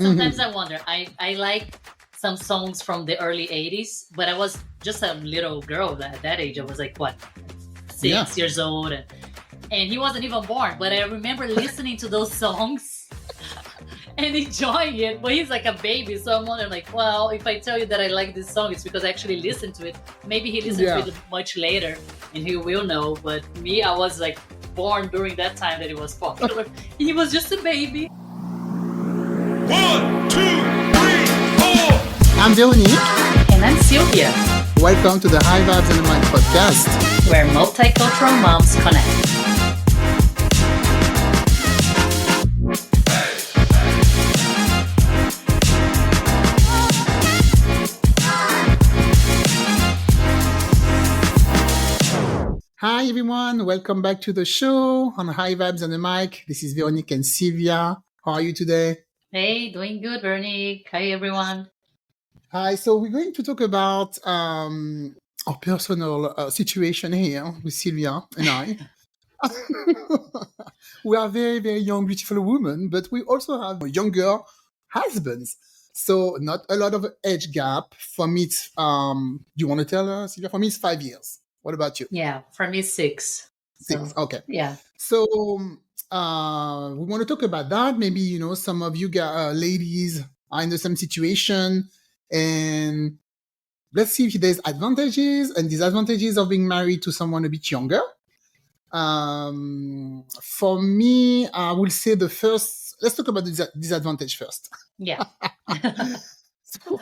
Sometimes Hmm. I wonder. I like some songs from the early 80s, but I was just a little girl at that age. I was like, what, Yeah. 6 years old? And he wasn't even born. But I remember listening to those songs and enjoying it. But he's like a baby. So I'm wondering, like, well, if I tell you that I like this song, it's because I actually listened to it. Maybe he listened to Yeah. it much later and he will know. But me, I was like born during that time that it was popular. He was just a baby. 1, 2, 3, 4. I'm Véronique. And I'm Silvia, Welcome to the High Vibes and the Mind podcast. where multicultural moms connect. Hi, everyone. Welcome back to the show on High Vibes and the Mic. This is Véronique and Silvia. How are you today? Hey, doing good, Véronique. Hi, everyone. Hi. So we're going to talk about our personal situation here with Silvia and I. We are very, very young, beautiful women, but we also have younger husbands. So not a lot of age gap. For me, it's, you want to tell us, Silvia? For me, it's 5 years. What about you? Yeah, for me, 6. 6. So, Okay. yeah. So we want to talk about that. Maybe, some of you ladies are in the same situation. And let's see if there's advantages and disadvantages of being married to someone a bit younger. For me, I will say let's talk about the disadvantage first. Yeah. So,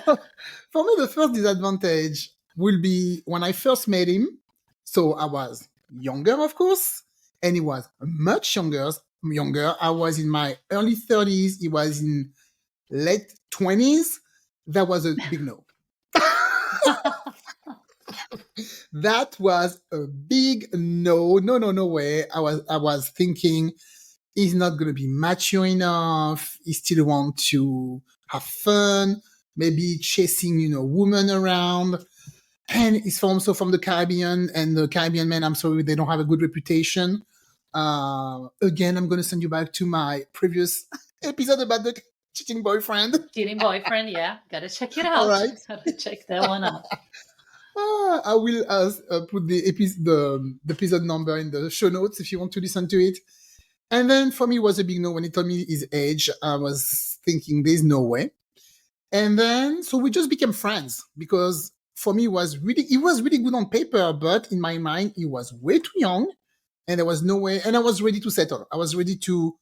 for me, the first disadvantage will be when I first met him. So I was younger, of course, and he was much younger. I was in my early 30s. He was in late 20s. That was a big no. That was a big no. No, no, no way. I was thinking he's not gonna be mature enough. He still want to have fun, maybe chasing, women around. And he's also from the Caribbean, and the Caribbean men, I'm sorry, they don't have a good reputation. Again, I'm gonna send you back to my previous episode about the cheating boyfriend. Cheating boyfriend, yeah. Gotta check it All out. right. Gotta check that one out. I will put the episode number in the show notes if you want to listen to it. And then for me, it was a big no when he told me his age. I was thinking, there's no way. And then, so we just became friends because for me, he was really good on paper, but in my mind, he was way too young and there was no way. And I was ready to settle. I was ready to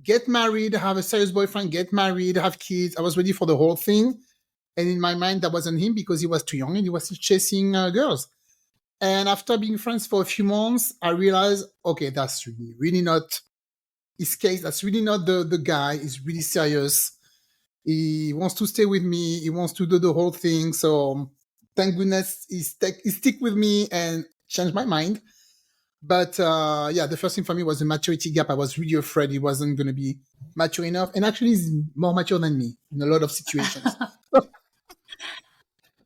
get married, have a serious boyfriend, get married, have kids. I was ready for the whole thing. And in my mind, that wasn't him because he was too young and he was still chasing girls. And after being friends for a few months, I realized, okay, that's really not his case. That's really not the guy. He's really serious. He wants to stay with me. He wants to do the whole thing. So thank goodness he stick with me and changed my mind. But yeah, the first thing for me was the maturity gap. I was really afraid he wasn't going to be mature enough. And actually, he's more mature than me in a lot of situations.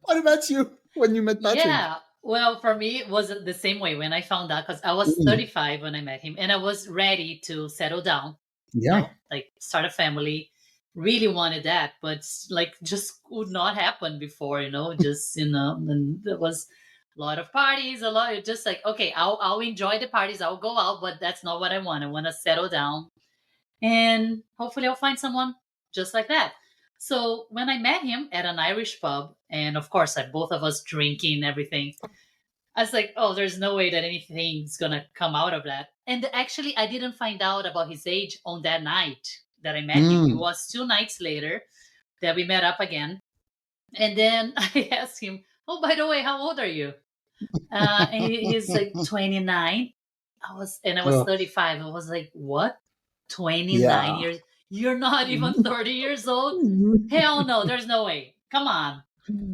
What about you when you met Patrick? Yeah. Well, for me, it was the same way when I found out because I was Mm, 35 when I met him and I was ready to settle down, yeah. like start a family. Really wanted that, but like just would not happen before, just, and there was a lot of parties, a lot of just like, okay, I'll enjoy the parties, I'll go out, but that's not what I want. I want to settle down and hopefully I'll find someone just like that. So when I met him at an Irish pub, and of course, like both of us drinking and everything, I was like, oh, there's no way that anything's gonna come out of that. And actually, I didn't find out about his age on that night that I met him. It Mm. was 2 nights later that we met up again. And then I asked him, oh, by the way, how old are you? And he's like 29. I was Oh, 35. I was like, what? 29 yeah. years? You're not even 30 years old? Hell no, there's no way. Come on.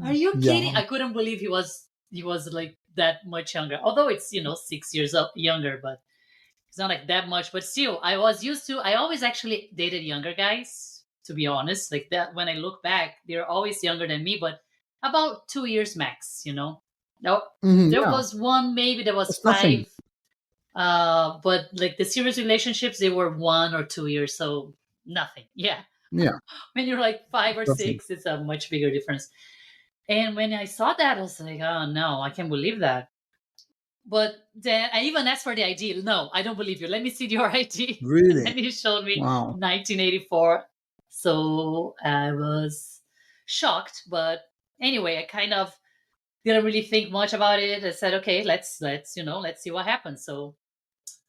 Are you kidding? Yeah. I couldn't believe he was like that much younger. Although it's 6 years younger, but it's not like that much. But still, I always actually dated younger guys, to be honest. Like that, when I look back, they're always younger than me, but about 2 years max. No, there Yeah. was one, maybe there was That's nothing. 5. But like the serious relationships, they were 1 or 2 years, so nothing. Yeah. Yeah. When you're like 5 or 6, Perfect. it's a much bigger difference. And when I saw that, I was like, oh no, I can't believe that. But then I even asked for the ID. No, I don't believe you. Let me see your ID. And Really? then he showed me Wow. 1984. So I was shocked. But anyway, I kind of didn't really think much about it. I said, okay, let's see what happens. So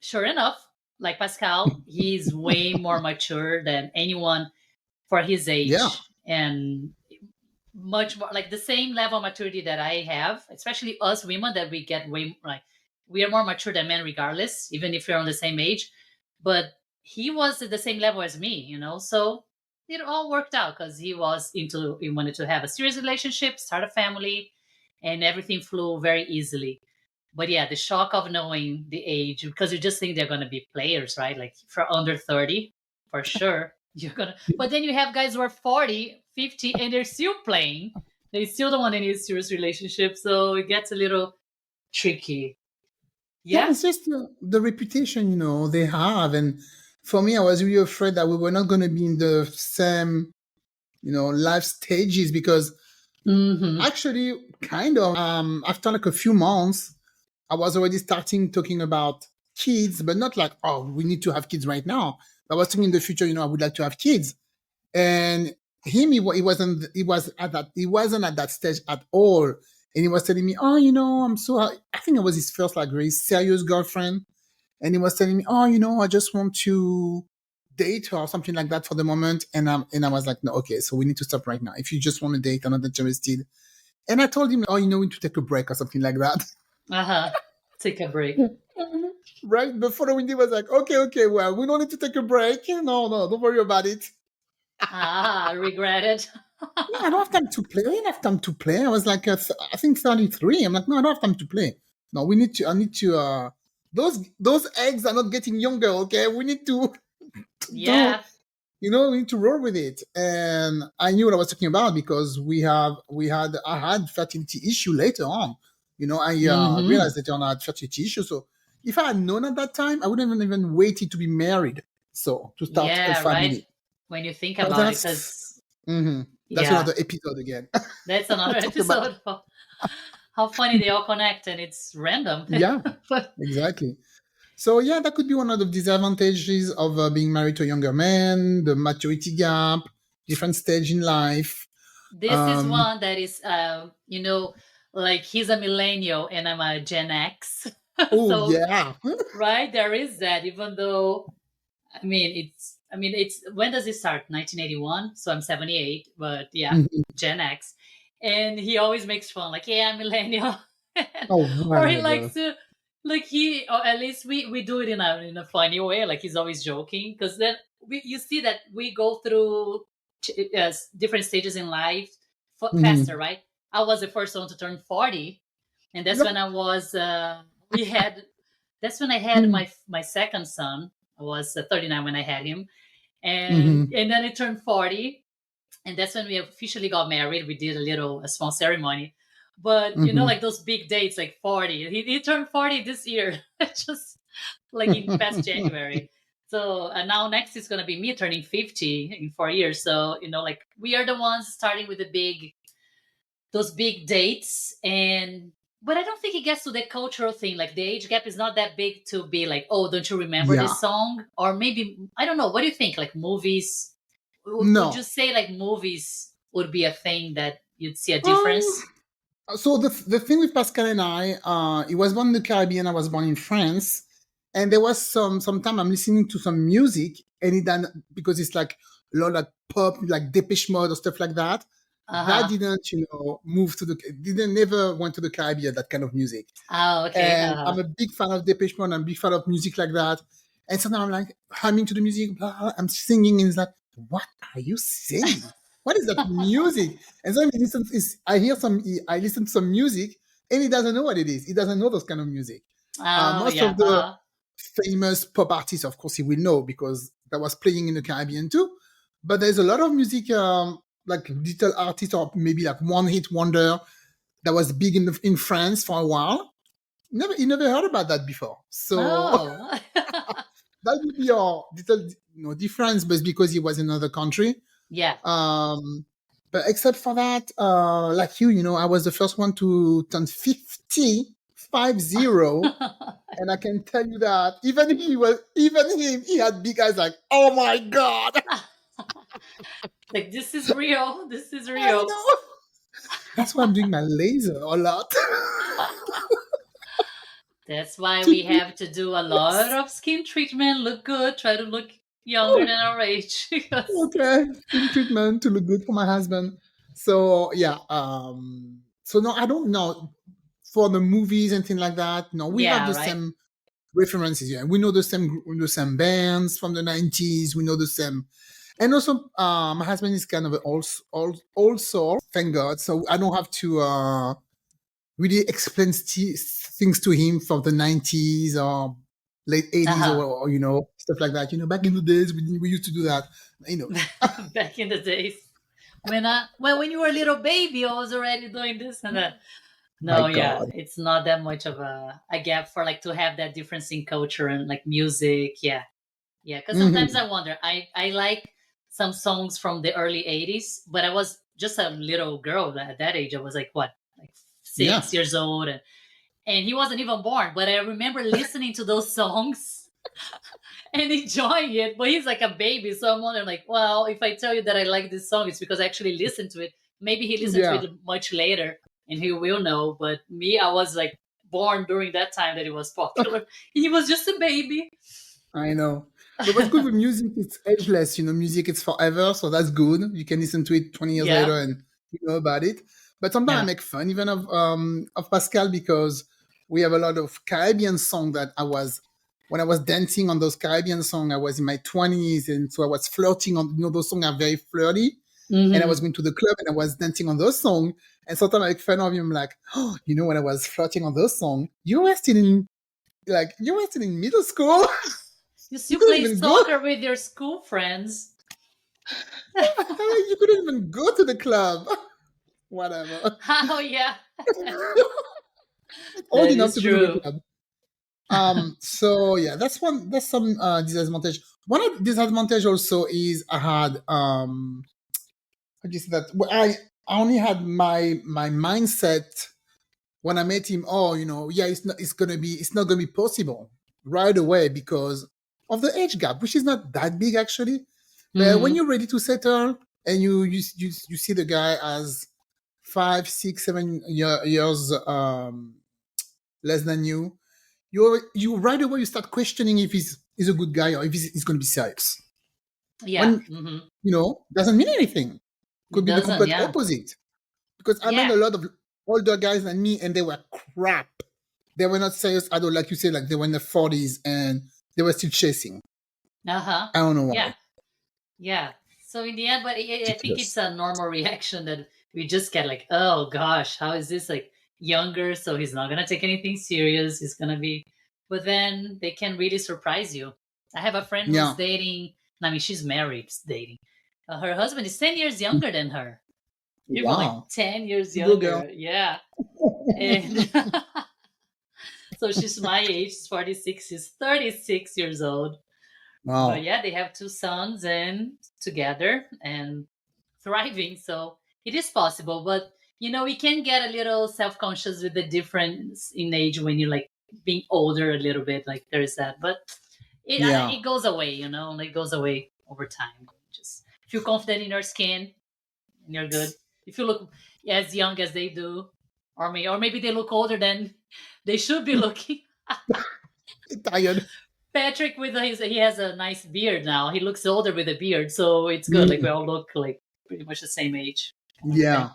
sure enough, like Pascal, he's way more mature than anyone for his Yeah. age, and much more like the same level of maturity that I have, especially us women, that we get way like we are more mature than men regardless, even if we're on the same age. But he was at the same level as me, so it all worked out because he wanted to have a serious relationship, start a family, and everything flew very easily. But yeah, the shock of knowing the age, because you just think they're going to be players, right? Like for under 30, for sure. But then you have guys who are 40, 50, and they're still playing. They still don't want any serious relationship. So it gets a little tricky. Yeah, Yeah. it's just the reputation, they have. And for me, I was really afraid that we were not going to be in the same, life stages because Mm-hmm. actually, kind of, after like a few months, I was already starting talking about kids, but not like, oh, we need to have kids right now. I was thinking in the future, I would like to have kids. And him, he wasn't at that stage at all. And he was telling me, oh, I think it was his first like very serious girlfriend. And he was telling me, oh, I just want to date her or something like that for the moment. And I was like, no, okay, so we need to stop right now. If you just want to date, I'm not interested. And I told him, oh, we need to take a break or something like that. Uh-huh. Take a break. Right? The following day was like, okay, well, we don't need to take a break. No, don't worry about it. I regret it. Yeah, I don't have time to play. I didn't have time to play. I was like, I think 33. I'm like, no, I don't have time to play. No, I need to, those eggs are not getting younger, okay? We need to do, Yeah. we need to roll with it. And I knew what I was talking about because I had fertility issue later on. I Mm-hmm. realized that I had fertility issue. So if I had known at that time, I wouldn't have even waited to be married. So to start a Yeah, right. family. When you think But about it, because that's yeah, another episode again. that's We'll another talk about, episode. How funny they all connect, and it's random. yeah, But exactly. So yeah, that could be one of the disadvantages of being married to a younger man, the maturity gap, different stage in life. this is Um, one that is, like he's a millennial and I'm a Gen X. oh So, yeah. right, there is that, even though, it's when does it start? 1981. So I'm 78, but yeah, Mhm. Gen X. And he always makes fun, like, yeah, I'm millennial. Oh, Or he whatever. likes to, like, or at least we do it in a funny way. Like, he's always joking. Because then you see that we go through different stages in life faster, Mhm. right? I was the first one to turn 40. And that's when Yep. I was, we had, that's when I had Mhm. my second son. I was 39 when I had him, and Mhm. and then I turned 40, and that's when we officially got married. We did a small ceremony, but Mhm. like those big dates, like 40. He turned 40 this year, just like in past January. So now next is gonna be me turning 50 in 4 years. So like we are the ones starting with the those big dates. And but I don't think it gets to the cultural thing. Like the age gap is not that big to be like, oh, don't you remember Yeah. this song? Or maybe I don't know. What do you think? Like movies? Would you No. say like movies would be a thing that you'd see a Um. difference? So the thing with Pascal and I, he was born in the Caribbean. I was born in France, and there was sometime I'm listening to some music, and it done because it's like a lot of pop, like Depeche Mode or stuff like that. Uh That huh. didn't, move to the didn't never went to the Caribbean. That kind of music. Oh, okay. And I'm a big fan of Depeche Mode. I'm a big fan of music like that. And sometimes I'm like humming to the music, blah, blah, I'm singing, and it's like, what are you saying? What is that music? And so I listen to some music, and he doesn't know what it is. He doesn't know those kind of music. Oh, Most yeah. of the famous pop artists, of course, he will know because that was playing in the Caribbean too. But there's a lot of music, like little artists or maybe like one hit wonder that was big in France for a while. He never heard about that before. So Oh. that would be our little difference, but because he was in another country. Yeah. Um, but except for that, like I was the first one to turn 50, 50. And I can tell you that even him, he had big eyes like, oh my God. Like, this is real. This is I real. know. That's why I'm doing my laser a lot. That's why To we do have to do a lot this. of skin treatment, look good, try to look younger than our age. Because, Okay. Skin treatment to look good for my husband. So yeah. So no, I don't know. For the movies and things like that, no, we have yeah, the right? same references. Yeah, we know the same bands from the 90s. We know the same, and also my husband is kind of an old soul, thank God. So I don't have to really explain things to him from the 90s or late 80s Uh-huh. or stuff like that. Back in the days we used to do that. You know, Back in the days. When you were a little baby, I was already doing this and that. my No, yeah, God. it's not that much of a gap for like to have that difference in culture and like music. Yeah, yeah. Because sometimes Hmm. I wonder. I like some songs from the early '80s, but I was just a little girl at that age. I was like what, like Yeah, 6 years old, and he wasn't even born. But I remember listening to those songs and enjoying it. But he's like a baby, so I'm wondering, like, well, if I tell you that I like this song, it's because I actually listened to it. Maybe he listened to yeah, it much later, and he will know. But me, I was like born during that time that it was popular. He was just a baby. I know. But what's good with music, it's ageless. Music it's forever, so that's good. You can listen to it 20 years Yeah, later and you know about it. But sometimes I yeah. make fun even of Pascal because we have a lot of Caribbean song that when I was dancing on those Caribbean song, I was in my 20s, and so I was flirting on those songs are very flirty. And I was Hmm. going to the club and I was dancing on those songs. And sometimes I make fun of him like, oh, when I was flirting on those songs, you were still in middle school. You You still couldn't play even go. soccer with your school friends. You couldn't even go to the club. Whatever. Oh yeah, Old that enough is to go to the true. club. So yeah, that's one. That's some disadvantage. One of the disadvantage also is I had how do you say that? Well, I only had my mindset when I met him. Oh, yeah, it's not gonna be possible right away because of the age gap, which is not that big actually. But when Hmm. you're ready to settle and you see the guy as 5, 6, 7 years less than you, you right away you start questioning if he's a good guy or if he's going to be serious. Yeah. When Hmm. doesn't mean anything. It Could be the doesn't. complete Yeah. opposite. Because I met Yeah. a lot of older guys than me, and they were crap. They were not serious at all, like you said, like they were in their 40s and they were still chasing. Uh huh. I don't know Yeah. why. Yeah. So in the end, but I think it's Ridiculous. a normal reaction that we just get like, oh gosh, how is this like younger? So he's not gonna take anything serious. He's gonna be, but then they can really surprise you. I have a friend who's Yeah. dating. I mean, she's married, dating. Her husband is 10 years younger than her. Even like Wow. 10 years Go girl. younger. Yeah. And so she's my age. She's 46. She's 36 years old. But Wow. yeah, they have two sons and together and thriving. So it is possible. But we can get a little self-conscious with the difference in age when you're like being older a little bit. Like there's that, but Yeah. it goes away. It goes away over time. Just feel confident in your skin, and you're good. If you look as young as they do, or maybe they look older than they should be looking. Tired. Patrick he has a nice beard now. He looks older with a beard, so it's good. Like we Mm, all look like pretty much the same age, kind of yeah. thing.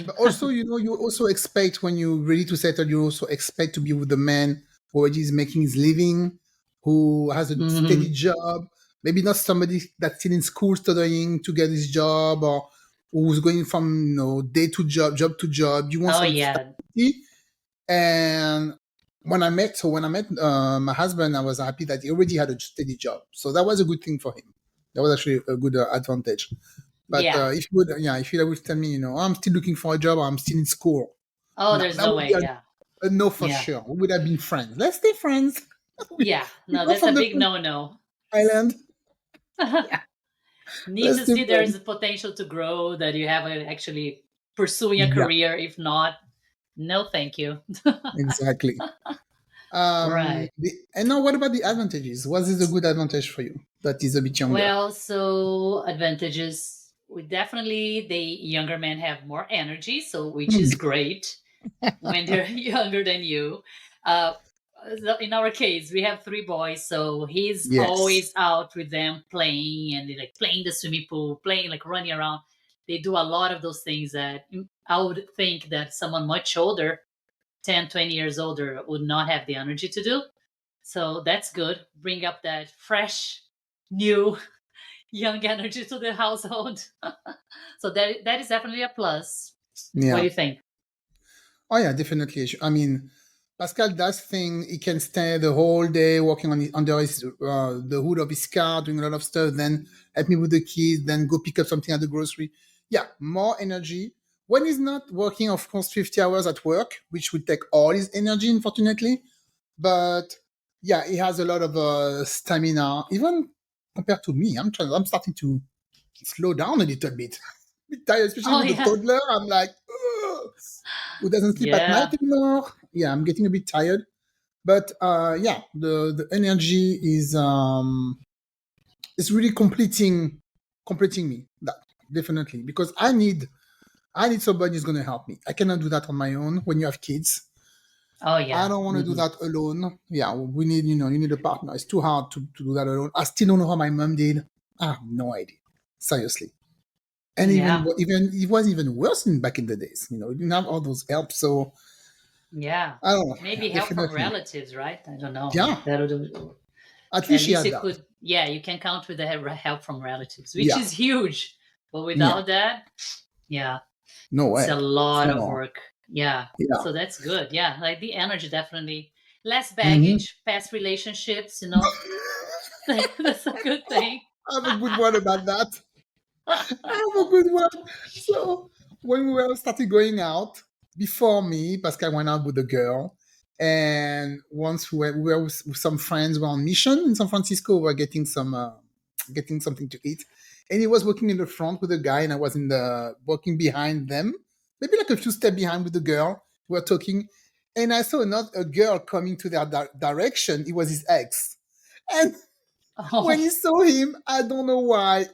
But also, you also expect when you're ready to settle, you also expect to be with the man who already is making his living, who has a steady Hmm. job. Maybe not somebody that's still in school studying to get his job or who's going from day to job to job. You want Oh some yeah, stability. And when I met my husband, I was happy that he already had a steady job. So that was a good thing for him. That was actually a good advantage. But yeah. if you would tell me, I'm still looking for a job, or I'm still in school, Oh, no, there's that no would be way. Yeah, a no for yeah, sure. We would have been friends. Let's stay friends. we yeah. we No, go that's a from the big no-no. island. Yeah. Need That's to the see there's a potential to grow, that you have actually pursuing a yeah, career. If not, no, thank you. exactly. Right. And now, what about the advantages? What is a good advantage for you that is a bit younger? Well, so advantages. We definitely, the younger men have more energy, so which is great when they're younger than you. Uh, so in our case, we have three boys, so he's Yes. always out with them playing, and they like playing the swimming pool, playing like running around. They do a lot of those things that I would think that someone much older, 10, 20 years older, would not have the energy to do. So that's good. Bring up that fresh, new, young energy to the household. So that is definitely a plus. What do Yeah. you think? Oh yeah, definitely. I mean, Pascal does thing. He can stay the whole day working on under his the hood of his car, doing a lot of stuff. Then help me with the kids. Then go pick up something at the grocery. Yeah, more energy. When he's not working, of course, 50 hours at work, which would take all his energy, unfortunately. But yeah, he has a lot of stamina, even compared to me. I'm starting to slow down a little bit. Bit tired, especially Oh with the yeah, toddler. I'm like, ugh, who doesn't sleep at night yeah. anymore? Yeah, I'm getting a bit tired. But yeah, the energy is really completing me. That definitely, because I need somebody who's gonna help me. I cannot do that on my own. When you have kids, Oh I yeah. don't want to do Hmm. that alone. Yeah, we need, you need a partner. It's too hard to do that alone. I still don't know how my mom did. I have no idea. Seriously. And Yeah, even it was even worse back in the days. You didn't have all those help. So yeah. I don't know. Yeah, Maybe help from definitely. relatives, right? I don't know Yeah, if that'll do. at At least she least had you that. could, yeah, you can count with the help from relatives, which Yeah, is huge. But yeah. without that, yeah, No it's a way. lot of So work. Yeah. yeah. So that's good. Yeah. Like the energy definitely less Hmm. baggage, past relationships. That's a good thing. I have a good one about that. I have a good one. So when we were started going out, before me, Pascal went out with a girl. And once we were with some friends, we were on mission in San Francisco. We were getting something to eat. And he was walking in the front with a guy, and I was in the walking behind them, maybe like a few steps behind with the girl. We were talking, and I saw another a girl coming to their direction. It was his ex, and when Oh, he saw him, I don't know why.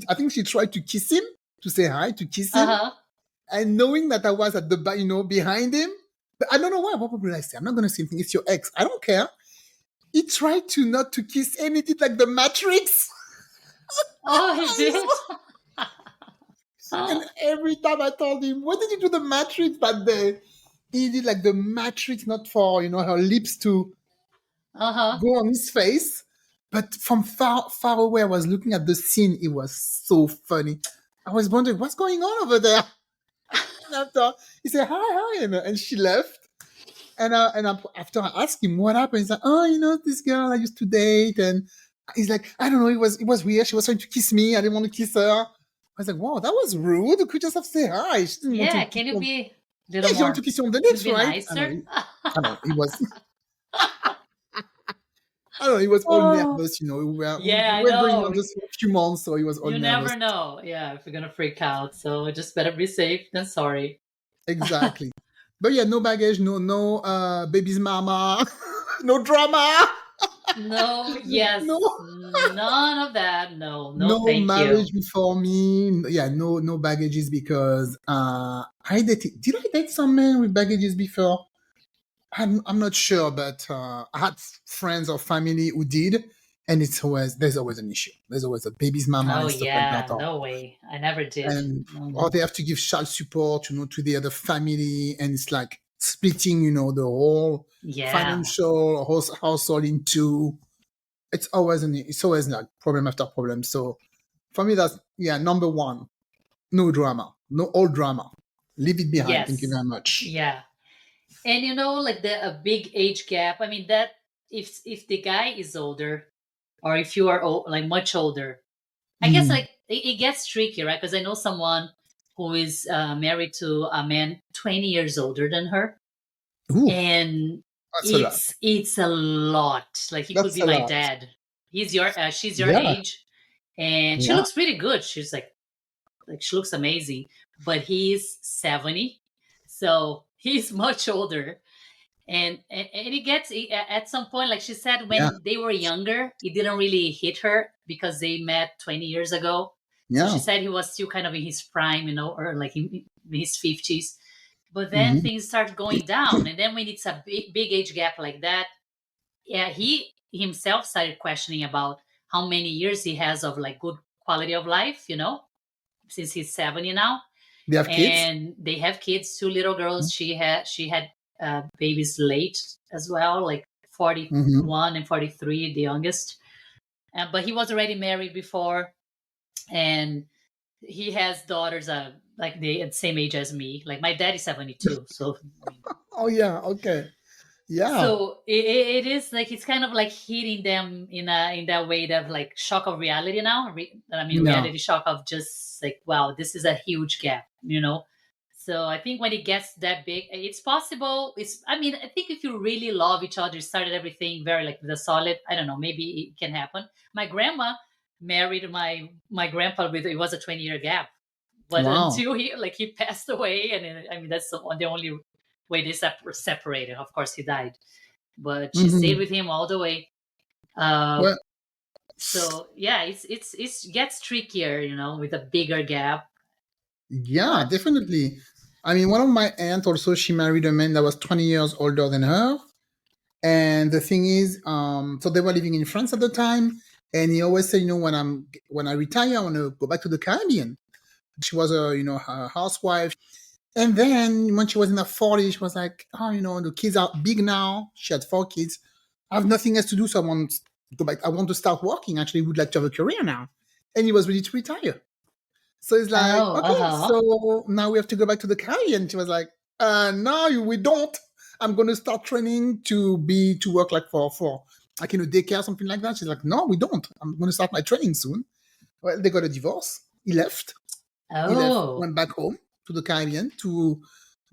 I think she tried to kiss him, to say hi, to kiss him. uh-huh. And knowing that I was at the back, behind him, but I don't know why. What would I say? I'm not going to say anything. It's your ex. I don't care. He tried to not to kiss, and he did like the Matrix. Oh, he did. And Uh-huh. every time I told him, "What did you do the Matrix that day?" He did like the Matrix, not for her lips to go on his face, but from far, far away. I was looking at the scene. It was so funny. I was wondering what's going on over there. And after he said hi, hi, and she left. After I asked him what happened, he's like, "Oh, this girl I used to date," and he's like, "I don't know. It was weird. She was trying to kiss me. I didn't want to kiss her." I was like, "Wow, that was rude. You could just have said hi. She didn't want to Yeah, kiss can you you. be a little Yeah, she wanted to more, kiss you on the could you lips, be right?" I know. nicer? I know. He was. I don't know. He was all Oh, nervous. We yeah, I were going on know. just for a few months, so he was all You nervous. never know. Yeah, if you're gonna freak out. So just better be safe than sorry. Exactly. But yeah, no baggage, no baby's mama, no drama, No, no yes, none of that. No, no, no thank you. marriage before me. Yeah, no baggages because I dated. Did I date some men with baggages before? I'm not sure, but I had friends or family who did, and there's always an issue. There's always a baby's mama Oh and stuff like that. yeah, no way. I never did. And No, or no. they have to give child support, to the other family, and it's like splitting, the whole Yeah. financial household in two. It's always like problem after problem. So for me, that's number one. No drama, no old drama. Leave it behind. Thank you Yes. very much. Yeah. And like the a big age gap. I mean that if the guy is older, or if you are like much older, I guess Mm. like it gets tricky, right? Because I know someone who is married to a man 20 years older than her, Ooh, and that's a lot. it's a lot. Like he could That's be a my lot. dad. She's your Yeah, age, and she Yeah. looks pretty good. She's like she looks amazing, but he's 70, so he's much older. And it gets at some point, like she said, Yeah. when they were younger, it didn't really hit her because they met 20 years ago. So she Yeah. said he was still kind of in his prime, or like in his 50s. But then Hmm. things start going down, and then when it's a big age gap like that, yeah, he himself started questioning about how many years he has of like good quality of life, since he's 70 now. They have kids. And they have kids, two little girls. She had babies late as well, like Hmm. 41 and 43, the youngest. But he was already married before, and he has daughters like they at the same age as me. Like my dad is 72, so I mean, Oh yeah. Okay. Yeah. so it is like it's kind of like hitting them in that way, that like shock of reality now. Yeah. Reality shock of just like, wow, this is a huge gap. So I think when it gets that big, it's possible. I think if you really love each other, started everything very like with a solid, I don't know, maybe it can happen. My grandma married my grandpa with, it was a 20-year gap, but Wow. until he passed away, and that's the only way they separated. Of course, he died, but she stayed Hmm. with him all the way. Uh, Well, so yeah, it's gets trickier, with a bigger gap. yeah, But definitely. I mean, one of my aunt also, she married a man that was 20 years older than her. And the thing is, so they were living in France at the time, and he always said, when I retire, I want to go back to the Caribbean. She was a housewife. And then when she was in her 40s, she was like, oh, the kids are big now. She had 4 kids. I have nothing else to do, so I want to go back. I want to start working. Actually, would like to have a career now. And he was ready to retire. So it's like, oh, okay, so now we have to go back to the Caribbean. She was like, no, we don't. I'm going to start training to work like for like daycare, something like that. She's like, no, we don't. I'm going to start my training soon. Well, they got a divorce. He left. He left, oh, went back home to the Caribbean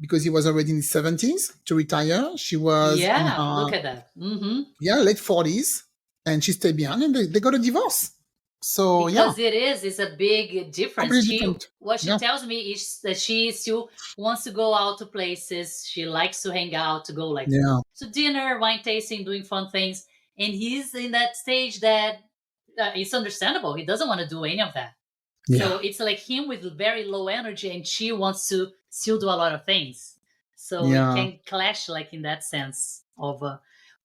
because he was already in his 70s to retire. She was in yeah. her Look at that. Hmm. late 40s, and she stayed behind, and they got a divorce. So yeah, Because it's a big difference. completely She different. What she Yeah, tells me is that she still wants to go out to places. She likes to hang out, to go like yeah, to dinner, wine tasting, doing fun things. And he's in that stage that it's understandable. He doesn't want to do any of that. yeah, So it's like him with very low energy, and she wants to still do a lot of things. So it yeah, can clash, like in that sense of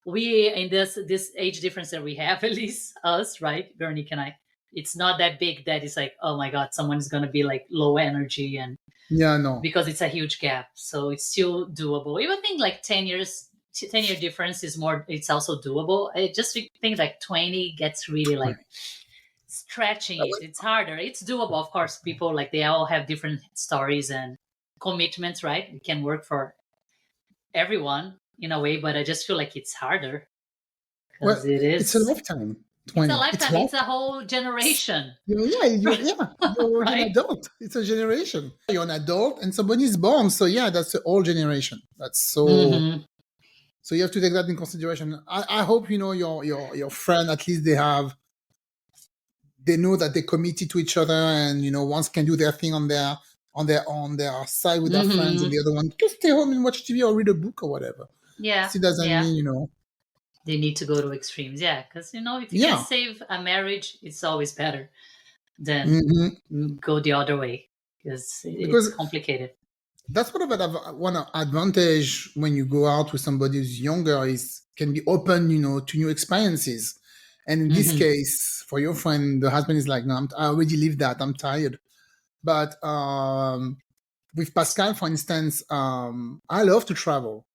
we in this age difference that we have, at least us, right, Veronique and I. It's not that big that it's like, oh my god, someone's gonna be like low energy, and yeah. No, because it's a huge gap, so it's still doable. Even think like 10 years, 10-year difference is more. It's also doable. I just think like 20 gets really like 20. stretching it. It's harder. It's doable, of course. People like they all have different stories and commitments, right? It can work for everyone in a way, but I just feel like it's harder Well, because it it's a is. lifetime. It's a 20. It's lifetime. life. It's a whole generation, You're already an right? adult. It's a generation. You're an adult, and somebody's born. So yeah, that's the whole generation. That's so. Hmm. So you have to take that in consideration. I hope your friend, at least they know that they're committed to each other, and one can do their thing on their side with their friends, and Hmm. the other one just stay home and watch TV or read a book or whatever. Yeah, Still doesn't yeah. mean They need to go to extremes, yeah, because if you can yeah. save a marriage, it's always better than Hmm. go the other way because it's Because complicated. that's one advantage when you go out with somebody who's younger is can be open, to new experiences. And in this Hmm. case, for your friend, the husband is like, no, I already lived that. I'm tired. But with Pascal, for instance, I love to travel,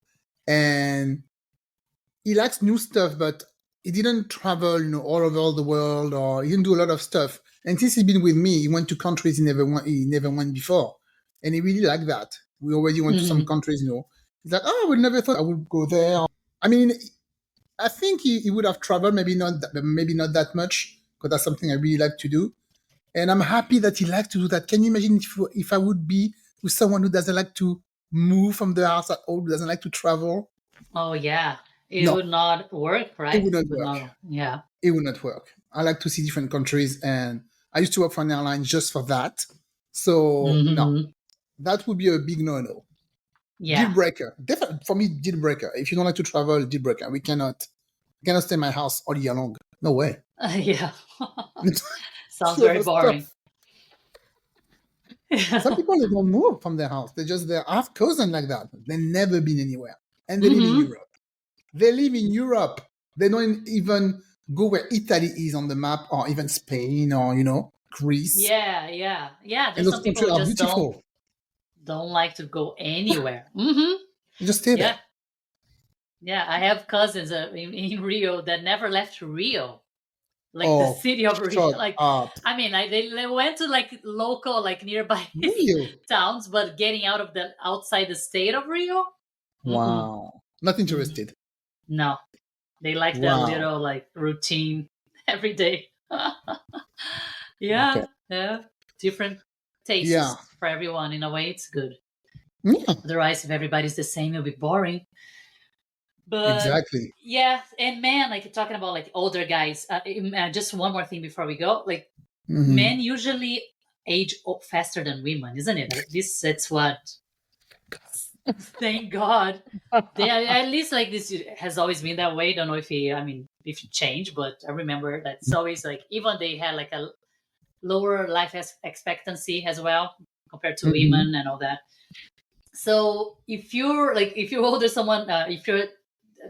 and he likes new stuff, but he didn't travel, all over the world, or he didn't do a lot of stuff. And since he's been with me, he went to countries he never went before, and he really liked that. We already went to some Hmm. countries. He's like, oh, I would never thought I would go there. I mean, I think he would have traveled, maybe not that much, because that's something I really like to do. And I'm happy that he likes to do that. Can you imagine if I would be with someone who doesn't like to move from the house at all, who doesn't like to travel? Oh yeah, it No, would not work, it right? would not It would work. not. Yeah. It would not work. I like to see different countries, and I used to work for an airline just for that. So no, that would be a big no-no. Yeah. Deal breaker. Definitely for me, deal breaker. If you don't like to travel, deal breaker. We cannot stay in my house all year long. No way. Yeah. Sounds So very that's boring. tough. Some people, they don't move from their house. They just, I have cousins like that. They've never been anywhere. And they live in Europe. They live in Europe. They don't even go where Italy is on the map, or even Spain, or, Greece. Yeah. And There's those some people countries who are just beautiful. don't like to go anywhere. You just stay there. Yeah, I have cousins in Rio that never left Rio, like Oh, the city of Rio. shut Like, up. I mean, they went to like local, like nearby Rio. towns, but getting out of outside the state of Rio. Wow. Not interested. No, they like that little like routine every day. Yeah, Okay. yeah, different tastes for everyone. In a way, it's good. Yeah. Otherwise, if everybody's the same, it'll be boring. But exactly. Yeah, and man, like talking about like older guys. Just one more thing before we go. Like men usually age faster than women, isn't it? At least that's what. Thank God. At least like this has always been that way. Don't know if it changed, but I remember that it's always like even they had like a lower life expectancy as well compared to women and all that. So if you're older someone, if you're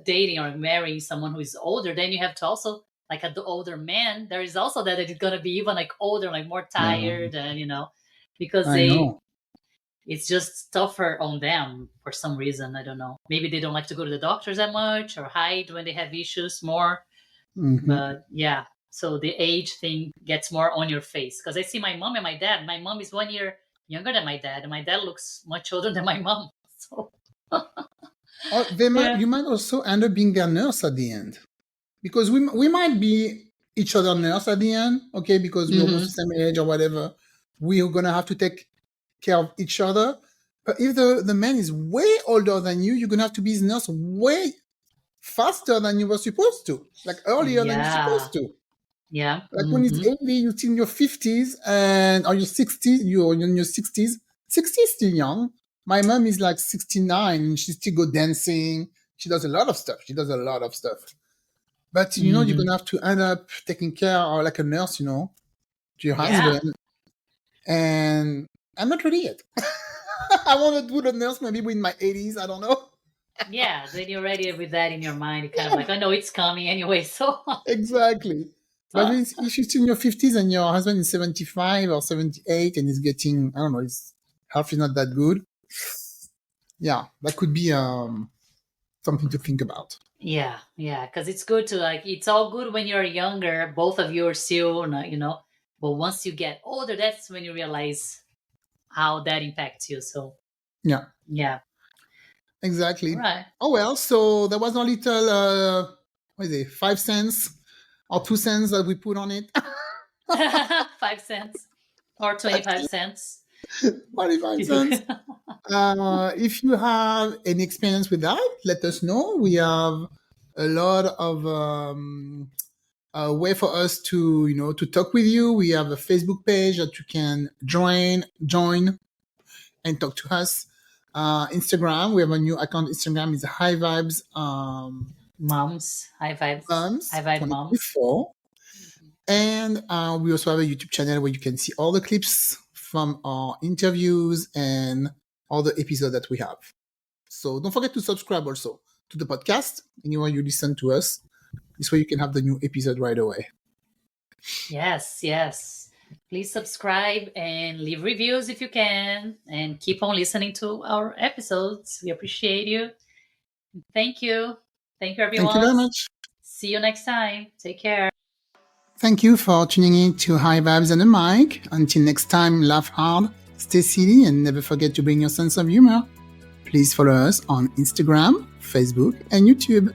dating or marrying someone who is older, then you have to also like the older man. There is also that it's gonna be even like older, like more tired, and because it's just tougher on them for some reason. I don't know. Maybe they don't like to go to the doctors that much or hide when they have issues more. But yeah, so the age thing gets more on your face. Because I see my mom and my dad. My mom is 1 year younger than my dad, and my dad looks much older than my mom. So you might also end up being their nurse at the end. Because we might be each other nurse at the end, okay, because we're almost the same age or whatever. We are going to have to take care of each other. But if the man is way older than you, you're going to have to be his nurse way faster than you were supposed to, like earlier than you're supposed to. Yeah. Like when it's 80, you're still in your 50s, or you're 60, you're in your 60s. 60 is still young. My mom is like 69, and she still go dancing. She does a lot of stuff. But, you're going to have to end up taking care of like a nurse, to your husband. And I'm not ready yet. I want to do the nurse maybe in my 80s. I don't know. Yeah, then you're ready with that in your mind. You're kind of like, I know it's coming anyway. So exactly. But if you're still in your 50s and your husband is 75 or 78 and he's getting, I don't know, his health is not that good. Yeah, that could be something to think about. Yeah, because it's good to like, it's all good when you're younger. Both of you are still, but once you get older, that's when you realize how that impacts you. So yeah. Exactly. Right. Oh, well, so there was a little, 5 cents or 2 cents that we put on it. 5 cents or 25 cents. 25 cents. If you have any experience with that, let us know. We have a lot of way for us to talk with you. We have a Facebook page that you can join and talk to us. Instagram, we have a new account. Instagram is High Vibes Moms. High Vibes. High Vibe Moms. And we also have a YouTube channel where you can see all the clips from our interviews and all the episodes that we have. So don't forget to subscribe also to the podcast anywhere you listen to us. This way you can have the new episode right away. Yes. Please subscribe and leave reviews if you can, and keep on listening to our episodes. We appreciate you. Thank you. Thank you, everyone. Thank you very much. See you next time. Take care. Thank you for tuning in to High Vibes and a Mic. Until next time, laugh hard, stay silly, and never forget to bring your sense of humor. Please follow us on Instagram, Facebook, and YouTube.